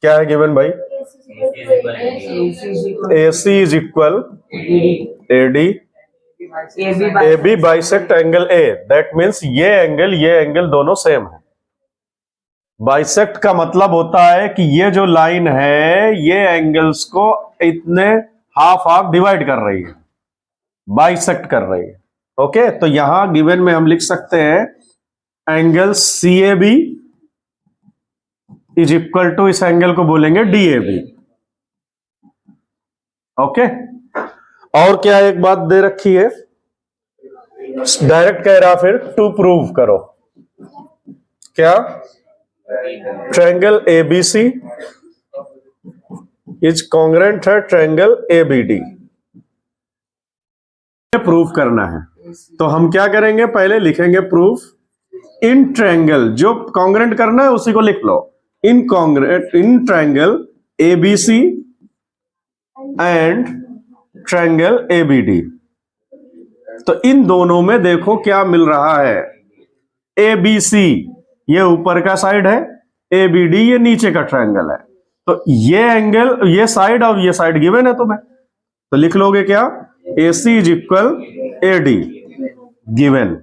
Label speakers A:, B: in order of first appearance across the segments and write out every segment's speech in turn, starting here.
A: क्या है गिवन भाई? AC is equal AD, AB bisect angle A, that means ये एंगल दोनों सेम है। बाइसेक्ट का मतलब होता है कि ये जो लाइन है ये एंगल्स को इतने हाफ हाफ डिवाइड कर रही है, बाइसेक्ट कर रही है। ओके, तो यहां गिवन में हम लिख सकते हैं angle CAB is equal to, इस एंगल को बोलेंगे DAB। ओके, और क्या एक बात दे रखी है, डायरेक्ट कह रहा फिर टू प्रूव करो। क्या? ट्रायंगल ABC इज कॉन्ग्रुएंट है ट्रायंगल ABD, प्रूफ करना है। तो हम क्या करेंगे, पहले लिखेंगे प्रूफ इन ट्रायंगल, जो कॉन्ग्रुएंट करना है उसी को लिख लो, in triangle ABC and triangle ABD। तो इन दोनों में देखो क्या मिल रहा है, ABC ये ऊपर का साइड है, ABD ये नीचे का ट्रायंगल है। तो ये एंगल, ये साइड और ये साइड गिवन है तुम्हें, तो लिख लोगे क्या, AC is equal AD given.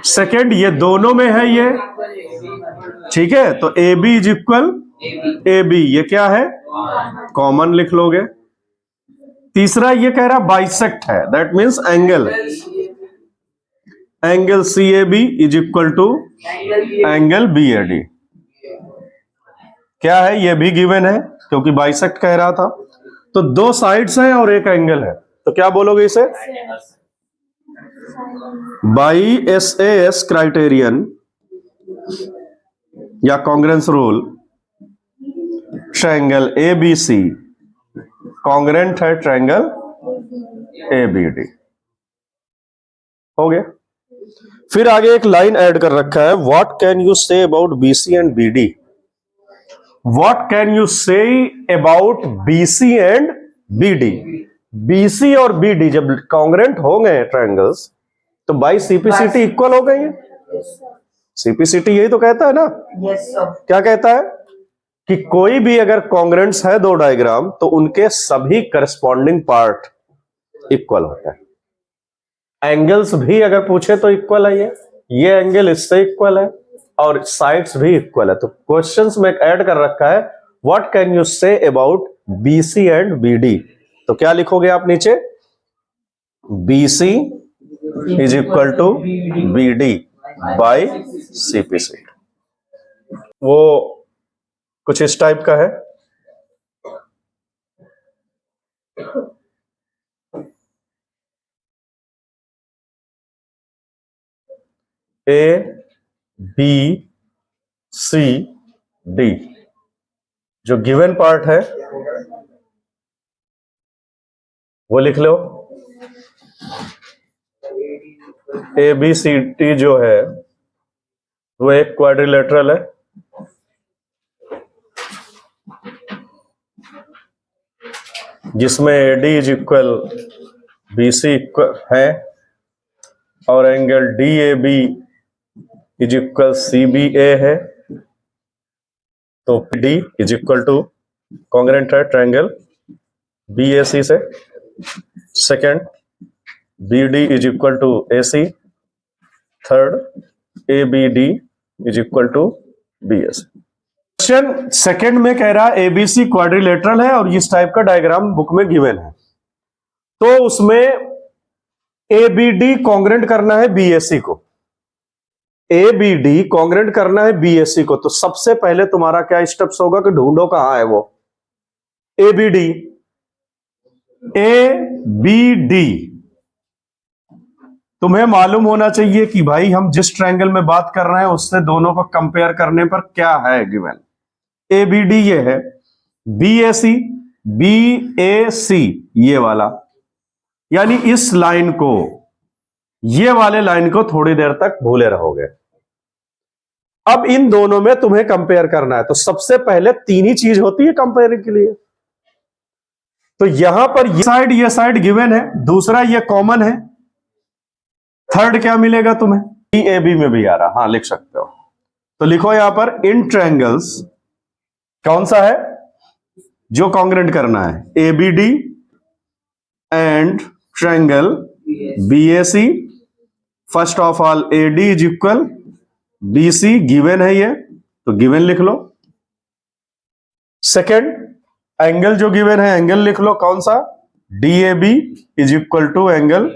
A: Second, ये दोनों में है ये, ठीक है, तो AB इज इक्वल AB, ये क्या है, कॉमन लिख लोगे। तीसरा ये कह रहा बाइसेक्ट है, that means angle CAB is equal to angle BAD, क्या है, ये भी गिवन है क्योंकि बाइसेक्ट कह रहा था। तो दो साइड्स हैं और एक एंगल है, तो क्या बोलोगे इसे, बाई SAS क्राइटेरियन या congruence rule, triangle ABC congruent है ट्रायंगल ABD। हो गया। फिर आगे एक लाइन ऐड कर रखा है, what can you say about BC and BD। What can you say about BC and BD। BC और BD जब कॉन्ग्रुएंट हो गए ट्रायंगल्स तो बाई CPCT इक्वल हो गई है। CPCT यही तो कहता है ना, क्या कहता है कि कोई भी अगर कॉन्ग्रुएंट्स है दो डायग्राम तो उनके सभी करस्पॉन्डिंग पार्ट इक्वल होता है। एंगल्स भी अगर पूछे तो इक्वल है, ये एंगल इससे इक्वल है और साइड्स भी इक्वल है। तो क्वेश्चंस में ऐड कर रखा है what can you say about BC and BD। तो क्या लिखोगे आप नीचे, BC is equal to BD by CPCT। वो कुछ इस टाइप का है। ABCD जो गिवन पार्ट है वो लिख लो। ABCD जो है वो एक क्वाड्रिलेटरल है, जिसमें AD इज इक्वल BC है और angle DAB is equal CBA है। तो D is equal to congruent है ट्रायंगल BAC से। Second, BD is equal to AC। Third, ABD is equal to BAC। Question second में कह रहा है ABC क्वाड्रिलेटरल है और इस टाइप का डायग्राम बुक में गिवन है, तो उसमें ABD कॉन्ग्रुएंट करना है BAC को, ABD कॉन्ग्रुएंट करना है BAC को। तो सबसे पहले तुम्हारा क्या स्टेप्स होगा कि ढूंढो कहां है वो ABD। ABD तुम्हें मालूम होना चाहिए कि भाई हम जिस ट्रायंगल में बात कर रहे हैं उससे दोनों को कंपेयर करने पर क्या है गिवन। ABD ये है, BAC ये वाला, यानी इस लाइन को, ये वाले लाइन को थोड़ी देर तक भूले रहोगे। अब इन दोनों में तुम्हें कंपेयर करना है, तो सबसे पहले तीन ही चीज होती है कंपेयर के लिए। तो यहां पर ये साइड गिवन है, दूसरा ये कॉमन है, थर्ड क्या मिलेगा तुम्हें, DAB में भी आ रहा, हाँ लिख सकते हो। तो लिखो यहां पर इन ट्रायंगल्स कौन सा है जो कॉन्ग्रेंट करना है? ABD and triangle BAC। First of all AD is equal BC, given है ये, तो गिवन लिख लो। सेकेंड एंगल जो गिवन है एंगल लिख लो, कौन सा? DAB is equal to angle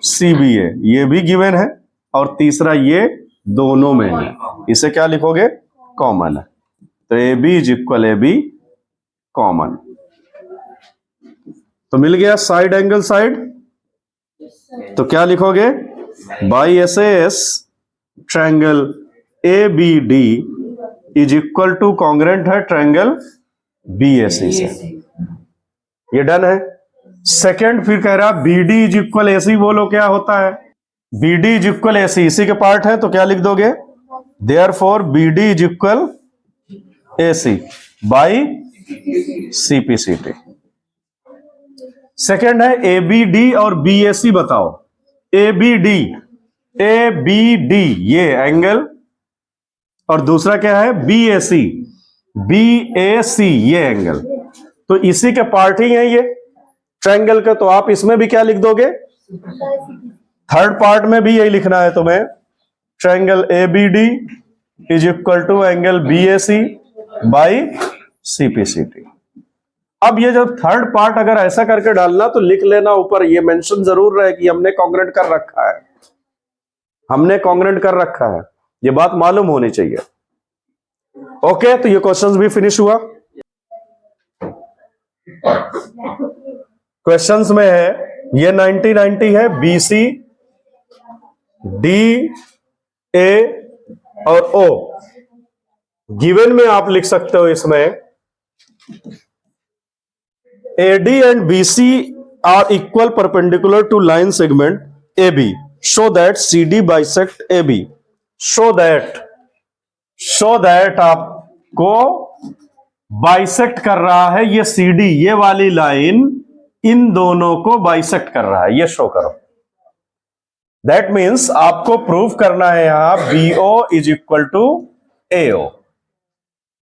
A: CBA, ये भी गिवन है। और तीसरा ये दोनों में है, इसे क्या लिखोगे? कॉमन है, तो AB is equal AB common. तो मिल गया साइड एंगल साइड, तो क्या लिखोगे? By SAS triangle ABD is equal to congruent है ट्रायंगल BAC से। ये डन है। सेकंड फिर कह रहा BD इज इक्वल AC, बोलो क्या होता है? BD इज इक्वल AC इसी के पार्ट है, तो क्या लिख दोगे? Therefore BD is equal AC by CPCT। Second है ABD और BAC, बताओ। ABD ये एंगल, और दूसरा क्या है? BAC ये एंगल, तो इसी के पार्ट ही है ये ट्रायंगल का, तो आप इसमें भी क्या लिख दोगे? थर्ड पार्ट में भी यही लिखना है तुम्हें, triangle ABD is equal to angle BAC by CPCT। अब ये जब थर्ड पार्ट अगर ऐसा करके डालना तो लिख लेना ऊपर, ये मेंशन जरूर रहे कि हमने कॉन्ग्रेंट कर रखा है, हमने कॉन्ग्रेंट कर रखा है, ये बात मालूम होनी चाहिए। ओके, तो ये क्वेश्चंस भी फिनिश हुआ। क्वेश्चंस में है ये 90-90 है, BC DA और O। गिवन में आप लिख सकते हो इसमें AD and BC are equal perpendicular to line segment AB, so that CD bisect AB, so that आपको बाइसेक्ट कर रहा है ये CD, ये वाली लाइन इन दोनों को बाइसेक्ट कर रहा है, ये शो करो। दैट मीन्स आपको प्रूव करना है यहां BO is equal to AO,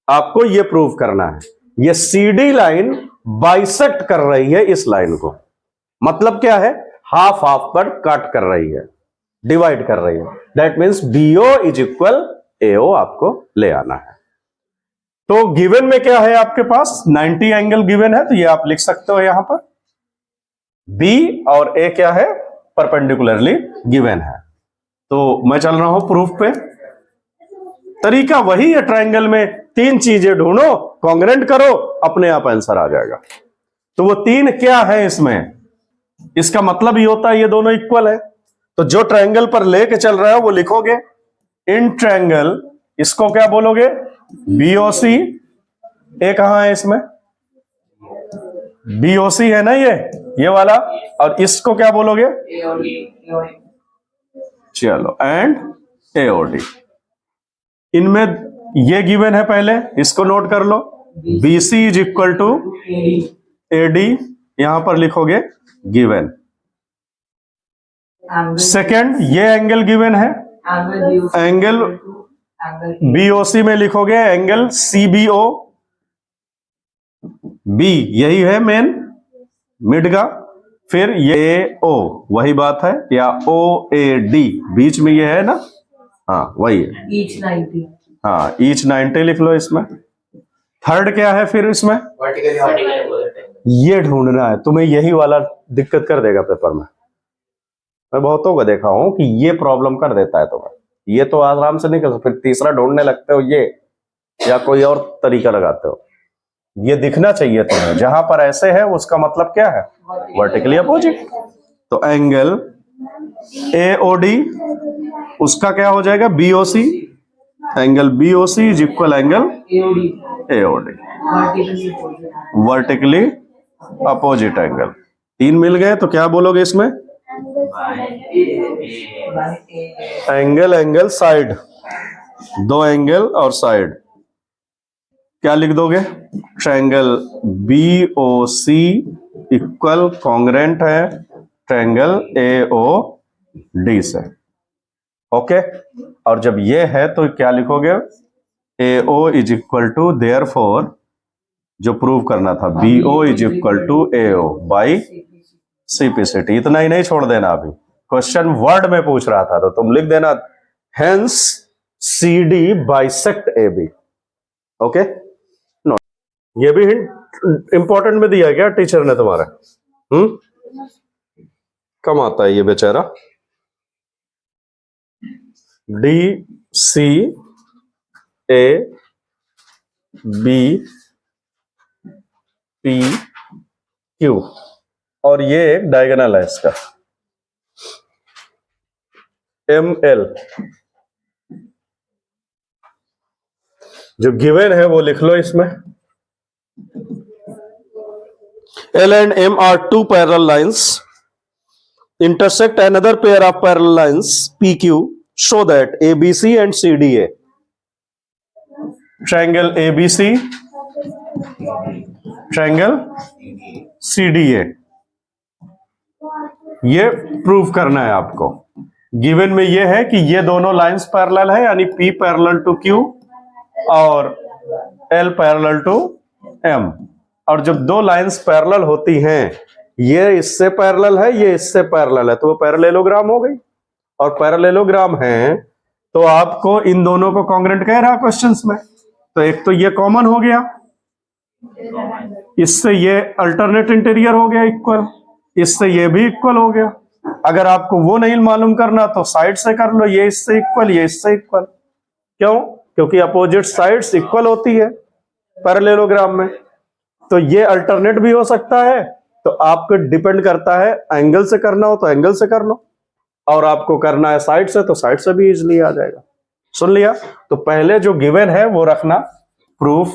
A: आपको ये प्रूव करना है ये CD लाइन बाइसेक्ट कर रही है इस लाइन को, मतलब क्या है? हाफ हाफ पर कट कर रही है, डिवाइड कर रही है। That means BO is equal AO आपको ले आना है। तो गिवन में क्या है आपके पास? 90 एंगल गिवन है, तो ये आप लिख सकते हो यहां पर। B और A क्या है? परपेंडिकुलरली गिवन है। तो मैं चल रहा हूं प्रूफ पे। तरीका वही है, ट्रायंगल में तीन चीजें ढूंढो, कॉन्ग्रेंट करो, अपने आप आंसर आ जाएगा। तो वो तीन क्या है इसमें? इसका मतलब ये होता है ये दोनों इक्वल है, तो जो ट्रायंगल पर लेके चल रहा है वो लिखोगे इन ट्रायंगल, इसको क्या बोलोगे? BOC। ए कहां है इसमें? BOC है ना ये वाला, और इसको क्या बोलोगे? चलो, एंड AOD। इनमें ये गिवन है, पहले इसको नोट कर लो। BC is equal to AD, यहां पर लिखोगे गिवन। सेकंड ये एंगल गिवन है, एंगल BOC में लिखोगे एंगल CBO, B यही है मेन मिड का, फिर ये O वही बात है, या OAD बीच में ये है ना, हाँ वही है, ईच 90। हाँ, ईच 90 लिख लो इसमें। थर्ड क्या है फिर इसमें? ये ढूंढना है तुम्हें, यही वाला दिक्कत कर देगा पेपर में। मैं बहुतों को देखा हूं कि ये प्रॉब्लम कर देता है तुम्हें, ये तो आराम से नहीं कर सकते, फिर तीसरा ढूंढने लगते हो ये, या कोई और तरीका लगाते हो। ये दिखना चाहिए तुम्हें, जहां पर ऐसे है उसका मतलब क्या है? Vertically opposite. तो एंगल AOD उसका क्या हो जाएगा? BOC। Angle BOC is equal angle AOD, vertically opposite angle. तीन मिल गए, तो क्या बोलोगे इसमें? एंगल साइड, दो एंगल और साइड क्या लिख दोगे? ट्रायंगल BOC इक्वल कॉन्ग्रेंट है ट्रायंगल AOD से। ओके, और जब ये है तो क्या लिखोगे? AO is equal to therefore जो प्रूव करना था, BO is equal to AO by CPCT। इतना ही नहीं छोड़ देना, अभी क्वेश्चन वर्ड में पूछ रहा था तो तुम लिख देना hence CD bisect AB। Okay, no, ये भी हिंट इंपॉर्टेंट में दिया क्या टीचर ने तुम्हारा? कम आता है ये बेचारा। DCABPQ और ये एक डायगोनल है इसका ML। जो गिवन है वो लिख लो इसमें। L and M are two parallel lines intersect another pair of parallel lines PQ so that ABC and CDA, triangle ABC, triangle CDA, ये प्रूव करना है आपको। गिवन में ये है कि ये दोनों लाइंस पैरेलल है, यानी P पैरेलल टू Q और L पैरेलल टू M। और जब दो लाइंस पैरेलल होती हैं, ये इससे पैरेलल है, ये इससे पैरेलल है, तो वो पैरेललोग्राम हो गई। और पैरेललोग्राम है तो आपको इन दोनों को कॉन्ग्रुएंट कह रहा क्वेश्चंस में। तो एक तो ये कॉमन हो गया, इससे ये अल्टरनेट इंटीरियर हो गया इक्वल, इससे ये भी इक्वल हो गया। अगर आपको वो नहीं मालूम करना तो साइड से कर लो, ये इससे इक्वल, ये इससे इक्वल। क्यों? क्योंकि अपोजिट साइड्स इक्वल होती है पैरेललोग्राम में। तो ये अल्टरनेट भी हो सकता है, तो आपको डिपेंड करता है, एंगल से करना हो तो एंगल से कर लो, और आपको करना है साइड से तो साइड से भी इजीली आ जाएगा। सुन लिया? तो पहले जो गिवन है वो रखना, proof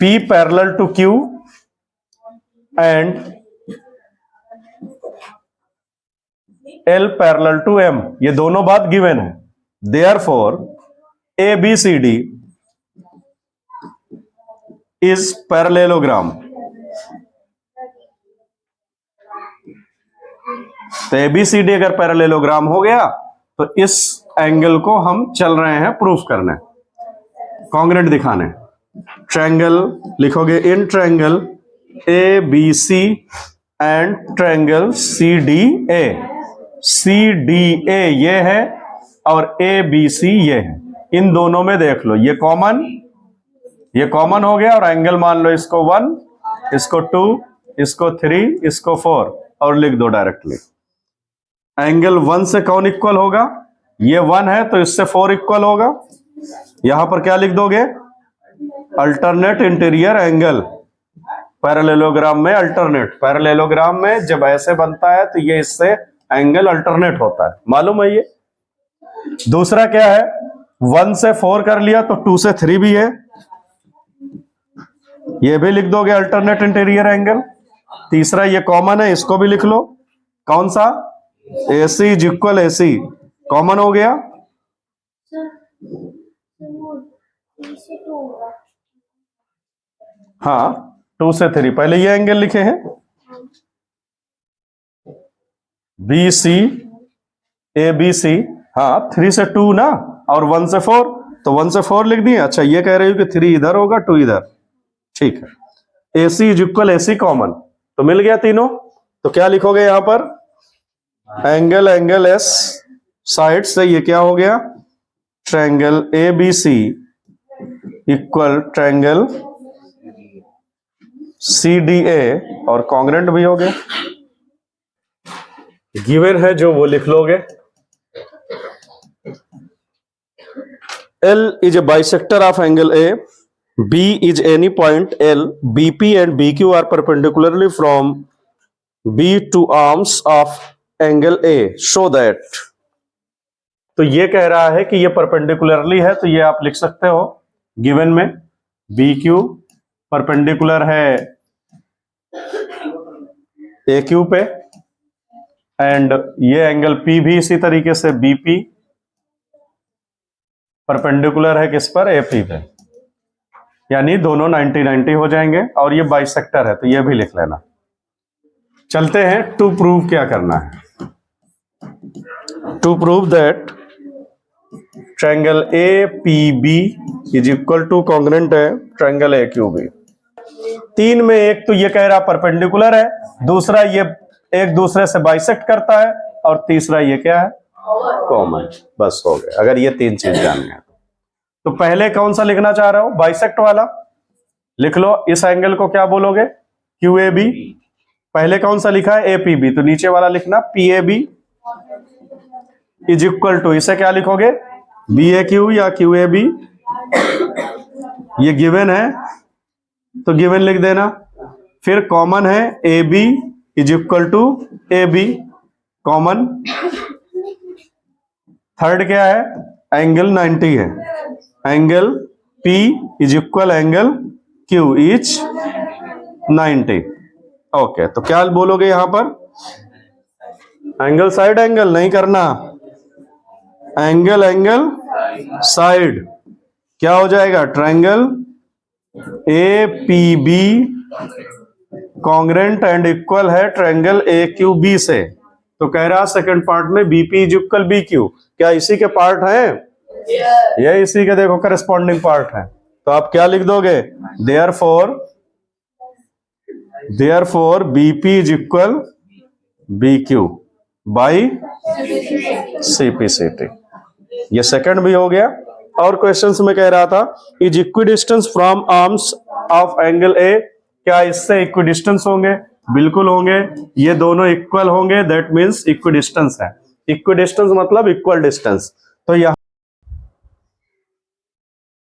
A: P parallel to Q and L parallel to M, ये दोनों बात गिवन है। Therefore ABCD is parallelogram. तो ABCD अगर पैरेललोग्राम हो गया तो इस एंगल को हम चल रहे हैं प्रूफ करने, कॉन्ग्रुएंट दिखाने। ट्रायंगल लिखोगे, इन triangle ABC and triangle CDA। CDA ये है और ABC ये है, इन दोनों में देख लो, ये कॉमन हो गया, और एंगल मान लो इसको 1, इसको 2, इसको 3, इसको 4 और लिख दो डायरेक्टली। एंगल 1 से कौन इक्वल होगा? ये 1 है तो इससे 4 इक्वल होगा। यहां पर क्या लिख दोगे? Alternate interior angle. पैरेललोग्राम में अल्टरनेट, पैरेललोग्राम में जब ऐसे बनता है तो ये इससे एंगल अल्टरनेट होता है, मालूम है ये। दूसरा क्या है? 1 से 4 कर लिया तो 2 से 3 भी है, ये भी लिख दोगे अल्टरनेट इंटीरियर एंगल। तीसरा ये कॉमन है, इसको भी लिख लो। कौन सा? AC is equal AC, common हो गया। हाँ, 2 से 3, पहले ये एंगल लिखे हैं BC ABC। हाँ, 3 से 2 ना, और 1 से 4, तो 1 से 4 लिख दिए। अच्छा, ये कह रही हो कि 3 इधर होगा 2 इधर, ठीक है। AC is equal AC common, तो मिल गया तीनों। तो क्या लिखोगे यहां पर? एंगल S साइड से ये क्या हो गया? Triangle ABC equal triangle CDA, और कॉन्ग्रुएंट भी हो गया। गिवन है जो वो लिख लोगे। L is a bisector of angle A. B is any point L. BP and BQ are perpendicularly from B to arms of angle A. So that, तो ये कह रहा है कि ये परपेंडिकुलरली है, तो ये आप लिख सकते हो गिवन में। BQ परपेंडिकुलर है AQ पे, एंड ये एंगल P भी इसी तरीके से BP परपेंडिकुलर है किस पर? AP पे, यानी दोनों 90-90 हो जाएंगे। और ये बाइसेक्टर है तो ये भी लिख लेना। चलते हैं टू प्रूव क्या करना है। To prove that triangle A P B is equal to congruent है ट्रायंगल ए क्यू बी। तीन में एक तो ये कह रहा परपेंडिकुलर है, दूसरा ये एक दूसरे से बाइसेक्ट करता है, और तीसरा ये क्या है, कॉमन। बस हो गया, अगर ये तीन चीज जाननी है तो पहले कौन सा लिखना चाह रहा हो, बाइसेक्ट वाला लिख लो। इस एंगल को क्या बोलोगे, क्यू ए बी। पहले कौन सा लिखा है, ए पी बी, तो नीचे वाला लिखना P A B is equal to, इसे क्या लिखोगे, बी ए क्यू या क्यू ए बी। ये गिवन है तो गिवन लिख देना। फिर कॉमन है A B is equal to A B, common. Third क्या है, एंगल 90 है, angle P is equal angle Q is 90। Okay, तो क्या बोलोगे यहां पर, एंगल साइड एंगल नहीं करना, एंगल एंगल साइड। क्या हो जाएगा, triangle A P B congruent and equal है ट्रायंगल ए क्यू बी से। तो कह रहा सेकंड पार्ट में BP is equal B Q, क्या इसी के पार्ट है, ये इसी के देखो करस्पॉन्डिंग पार्ट है। तो आप क्या लिख दोगे, therefore BP is equal B Q by CPCT. ये सेकंड भी हो गया। और क्वेश्चंस में कह रहा था is equidistance from arms of angle A, क्या इससे इक्विडिस्टेंस होंगे, बिल्कुल होंगे, ये दोनों इक्वल होंगे, दैट मींस इक्विडिस्टेंस है। इक्विडिस्टेंस मतलब इक्वल डिस्टेंस। तो यहां